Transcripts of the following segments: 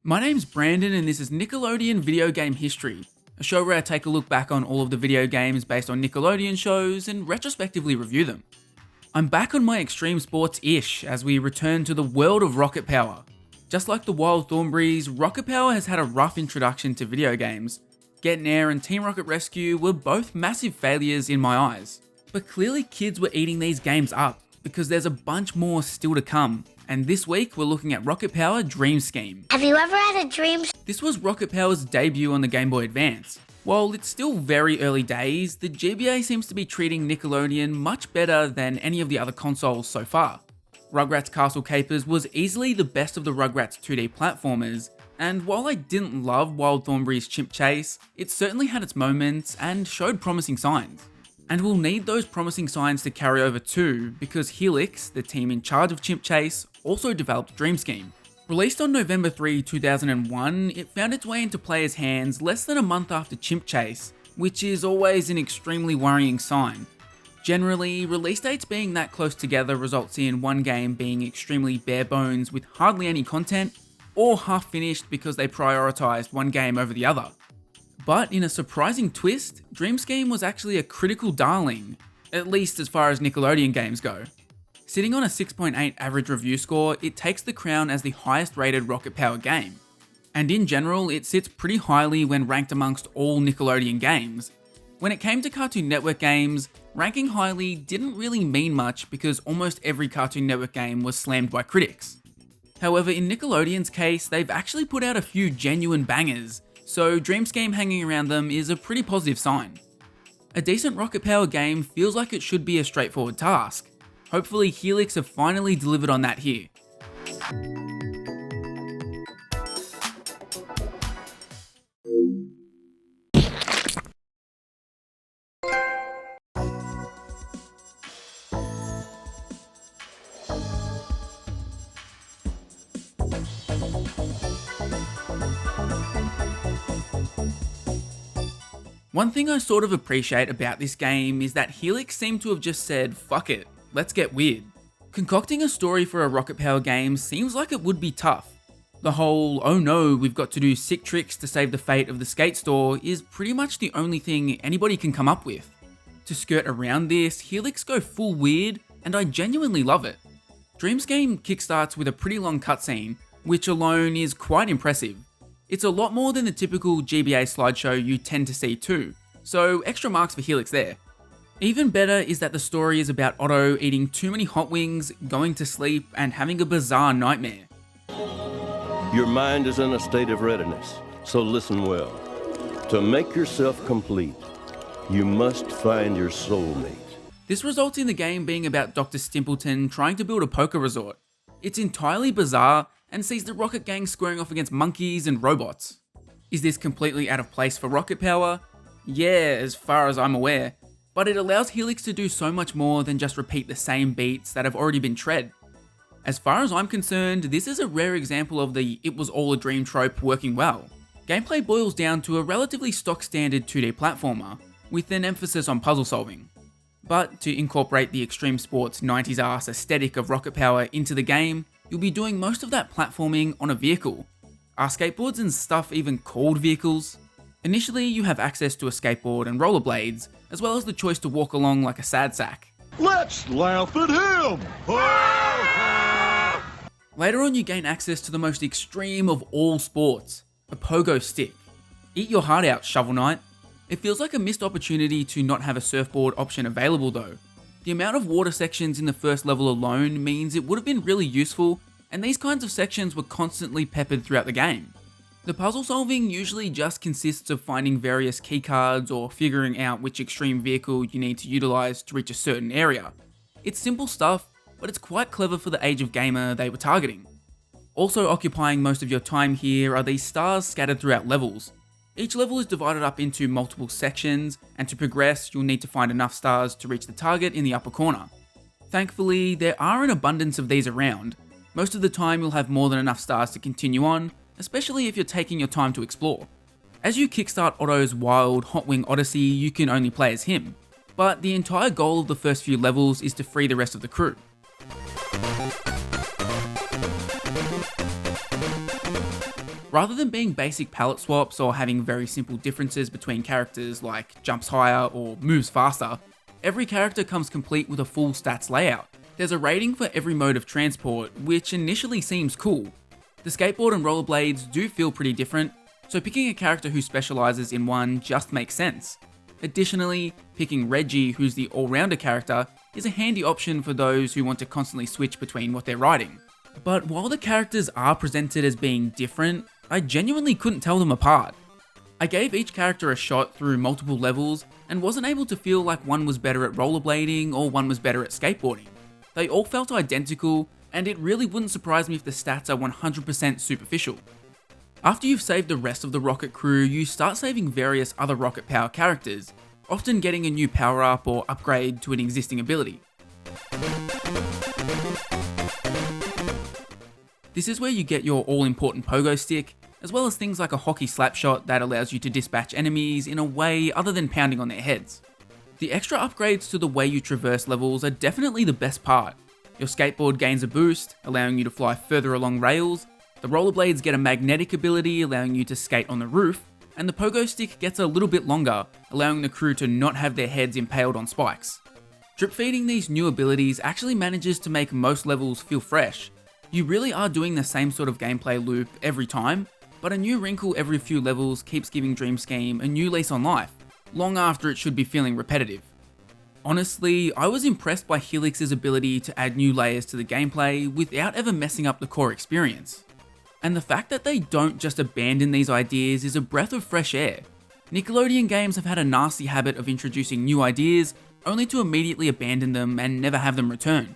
My name's Brandon and this is Nickelodeon Video Game History, a show where I take a look back on all of the video games based on Nickelodeon shows and retrospectively review them. I'm back on my extreme sports-ish as we return to the world of Rocket Power. Just like the Wild Thornberrys, Rocket Power has had a rough introduction to video games. Get Air and Team Rocket Rescue were both massive failures in my eyes. But clearly kids were eating these games up, because there's a bunch more still to come. And this week we're looking at Rocket Power Dream Scheme. Have you ever had a dream? This was Rocket Power's debut on the Game Boy Advance. While it's still very early days, the GBA seems to be treating Nickelodeon much better than any of the other consoles so far. Rugrats Castle Capers was easily the best of the Rugrats 2D platformers, and while I didn't love Wild Thornberry's Chimp Chase, it certainly had its moments and showed promising signs. And we'll need those promising signs to carry over too, because Helix, the team in charge of Chimp Chase, also developed Dream Scheme. Released on November 3, 2001, it found its way into players' hands less than a month after Chimp Chase, which is always an extremely worrying sign. Generally, release dates being that close together results in one game being extremely bare bones with hardly any content, or half finished because they prioritised one game over the other. But in a surprising twist, Dream Scheme was actually a critical darling, at least as far as Nickelodeon games go. Sitting on a 6.8 average review score, it takes the crown as the highest rated Rocket Power game. And in general, it sits pretty highly when ranked amongst all Nickelodeon games. When it came to Cartoon Network games, ranking highly didn't really mean much because almost every Cartoon Network game was slammed by critics. However, in Nickelodeon's case, they've actually put out a few genuine bangers, so Dream Scheme hanging around them is a pretty positive sign. A decent Rocket Power game feels like it should be a straightforward task. Hopefully Helix have finally delivered on that here. One thing I sort of appreciate about this game is that Helix seemed to have just said, fuck it, let's get weird. Concocting a story for a Rocket Power game seems like it would be tough. The whole, oh no, we've got to do sick tricks to save the fate of the skate store is pretty much the only thing anybody can come up with. To skirt around this, Helix go full weird, and I genuinely love it. Dream Scheme kickstarts with a pretty long cutscene, which alone is quite impressive. It's a lot more than the typical GBA slideshow you tend to see too, so extra marks for Helix there. Even better is that the story is about Otto eating too many hot wings, going to sleep, and having a bizarre nightmare. Your mind is in a state of readiness, so listen well. To make yourself complete, you must find your soulmate. This results in the game being about Dr. Stimpleton trying to build a poker resort. It's entirely bizarre and sees the Rocket Gang squaring off against monkeys and robots. Is this completely out of place for Rocket Power? Yeah, as far as I'm aware, but it allows Helix to do so much more than just repeat the same beats that have already been tread. As far as I'm concerned, this is a rare example of the "it was all a dream" trope working well. Gameplay boils down to a relatively stock standard 2D platformer, with an emphasis on puzzle solving. But to incorporate the extreme sports 90s ass aesthetic of Rocket Power into the game, you'll be doing most of that platforming on a vehicle. Are skateboards and stuff even called vehicles? Initially, you have access to a skateboard and rollerblades, as well as the choice to walk along like a sad sack. Let's laugh at him! Later on, you gain access to the most extreme of all sports, a pogo stick. Eat your heart out, Shovel Knight. It feels like a missed opportunity to not have a surfboard option available though. The amount of water sections in the first level alone means it would have been really useful, and these kinds of sections were constantly peppered throughout the game. The puzzle solving usually just consists of finding various keycards or figuring out which extreme vehicle you need to utilise to reach a certain area. It's simple stuff, but it's quite clever for the age of gamer they were targeting. Also occupying most of your time here are these stars scattered throughout levels. Each level is divided up into multiple sections, and to progress you'll need to find enough stars to reach the target in the upper corner. Thankfully, there are an abundance of these around. Most of the time you'll have more than enough stars to continue on, especially if you're taking your time to explore. As you kickstart Otto's wild Hot Wing Odyssey, you can only play as him, but the entire goal of the first few levels is to free the rest of the crew. Rather than being basic palette swaps or having very simple differences between characters like jumps higher or moves faster, every character comes complete with a full stats layout. There's a rating for every mode of transport, which initially seems cool. The skateboard and rollerblades do feel pretty different, so picking a character who specializes in one just makes sense. Additionally, picking Reggie, who's the all-rounder character, is a handy option for those who want to constantly switch between what they're riding. But while the characters are presented as being different, I genuinely couldn't tell them apart. I gave each character a shot through multiple levels and wasn't able to feel like one was better at rollerblading or one was better at skateboarding. They all felt identical, and it really wouldn't surprise me if the stats are 100% superficial. After you've saved the rest of the Rocket crew, you start saving various other Rocket Power characters, often getting a new power-up or upgrade to an existing ability. This is where you get your all-important pogo stick, as well as things like a hockey slapshot that allows you to dispatch enemies in a way other than pounding on their heads. The extra upgrades to the way you traverse levels are definitely the best part. Your skateboard gains a boost, allowing you to fly further along rails, the rollerblades get a magnetic ability, allowing you to skate on the roof, and the pogo stick gets a little bit longer, allowing the crew to not have their heads impaled on spikes. Drip feeding these new abilities actually manages to make most levels feel fresh. You really are doing the same sort of gameplay loop every time, but a new wrinkle every few levels keeps giving Dream Scheme a new lease on life, long after it should be feeling repetitive. Honestly, I was impressed by Helix's ability to add new layers to the gameplay without ever messing up the core experience. And the fact that they don't just abandon these ideas is a breath of fresh air. Nickelodeon games have had a nasty habit of introducing new ideas only to immediately abandon them and never have them return.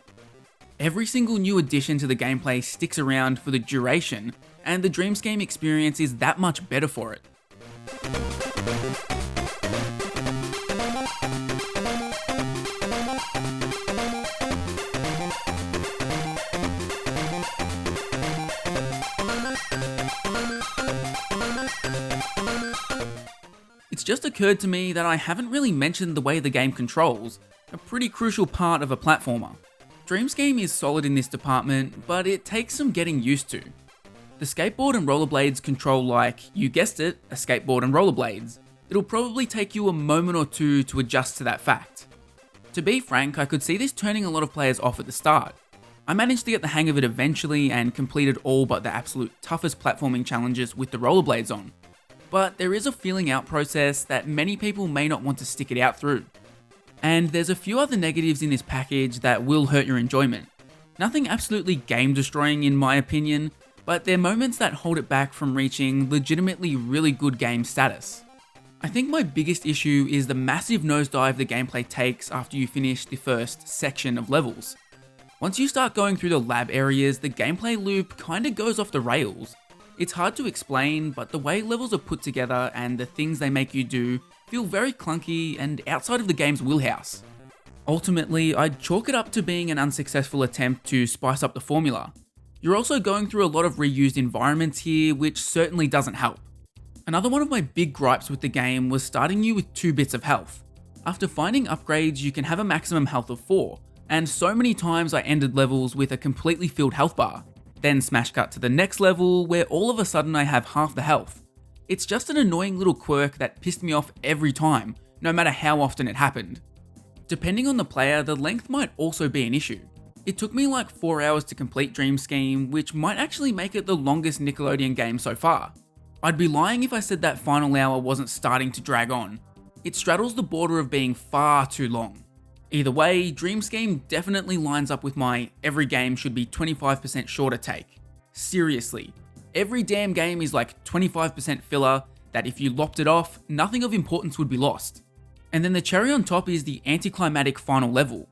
Every single new addition to the gameplay sticks around for the duration, and the Dream Scheme experience is that much better for it. It's just occurred to me that I haven't really mentioned the way the game controls, a pretty crucial part of a platformer. Dream Scheme is solid in this department, but it takes some getting used to. The skateboard and rollerblades control like, you guessed it, a skateboard and rollerblades. It'll probably take you a moment or two to adjust to that fact. To be frank, I could see this turning a lot of players off at the start. I managed to get the hang of it eventually and completed all but the absolute toughest platforming challenges with the rollerblades on. But there is a feeling out process that many people may not want to stick it out through. And there's a few other negatives in this package that will hurt your enjoyment. Nothing absolutely game destroying in my opinion, but they're moments that hold it back from reaching legitimately really good game status. I think my biggest issue is the massive nosedive the gameplay takes after you finish the first section of levels. Once you start going through the lab areas, the gameplay loop kinda goes off the rails. It's hard to explain, but the way levels are put together and the things they make you do feel very clunky and outside of the game's wheelhouse. Ultimately, I'd chalk it up to being an unsuccessful attempt to spice up the formula. You're also going through a lot of reused environments here, which certainly doesn't help. Another one of my big gripes with the game was starting you with 2 bits of health. After finding upgrades, you can have a maximum health of 4, and so many times I ended levels with a completely filled health bar. Then smash cut to the next level where all of a sudden I have half the health. It's just an annoying little quirk that pissed me off every time, no matter how often it happened. Depending on the player, the length might also be an issue. It took me like 4 hours to complete Dream Scheme, which might actually make it the longest Nickelodeon game so far. I'd be lying if I said that final hour wasn't starting to drag on. It straddles the border of being far too long. Either way, Dream Scheme definitely lines up with my every game should be 25% shorter take. Seriously, every damn game is like 25% filler that if you lopped it off, nothing of importance would be lost. And then the cherry on top is the anticlimactic final level.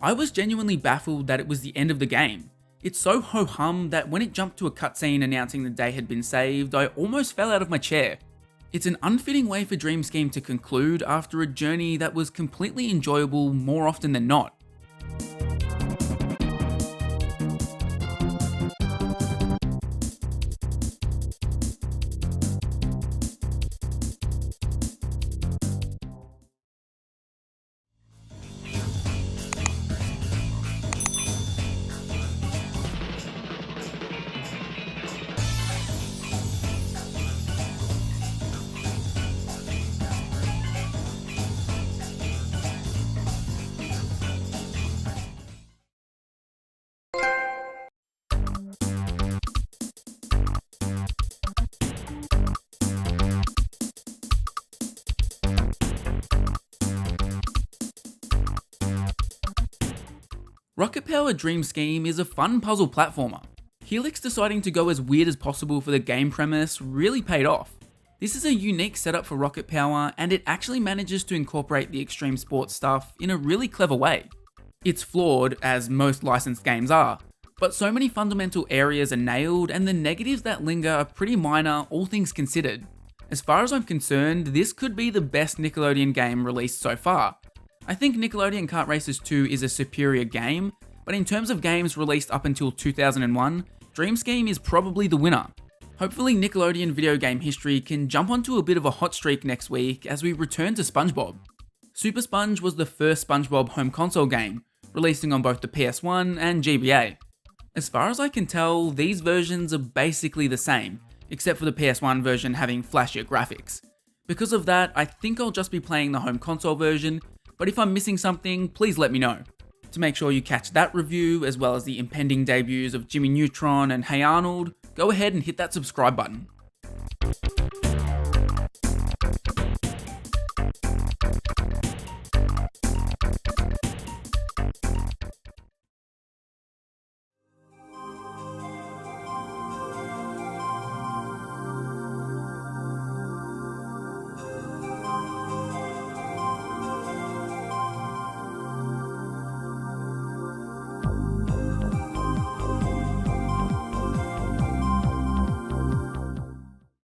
I was genuinely baffled that it was the end of the game. It's so ho-hum that when it jumped to a cutscene announcing the day had been saved, I almost fell out of my chair. It's an unfitting way for Dream Scheme to conclude after a journey that was completely enjoyable more often than not. Rocket Power Dream Scheme is a fun puzzle platformer. Helix deciding to go as weird as possible for the game premise really paid off. This is a unique setup for Rocket Power, and it actually manages to incorporate the extreme sports stuff in a really clever way. It's flawed, as most licensed games are, but so many fundamental areas are nailed and the negatives that linger are pretty minor, all things considered. As far as I'm concerned, this could be the best Nickelodeon game released so far. I think Nickelodeon Kart Racers 2 is a superior game, but in terms of games released up until 2001, Dream Scheme is probably the winner. Hopefully Nickelodeon video game history can jump onto a bit of a hot streak next week as we return to SpongeBob. Super Sponge was the first SpongeBob home console game, releasing on both the PS1 and GBA. As far as I can tell, these versions are basically the same, except for the PS1 version having flashier graphics. Because of that, I think I'll just be playing the home console version, but if I'm missing something, please let me know. To make sure you catch that review, as well as the impending debuts of Jimmy Neutron and Hey Arnold, go ahead and hit that subscribe button.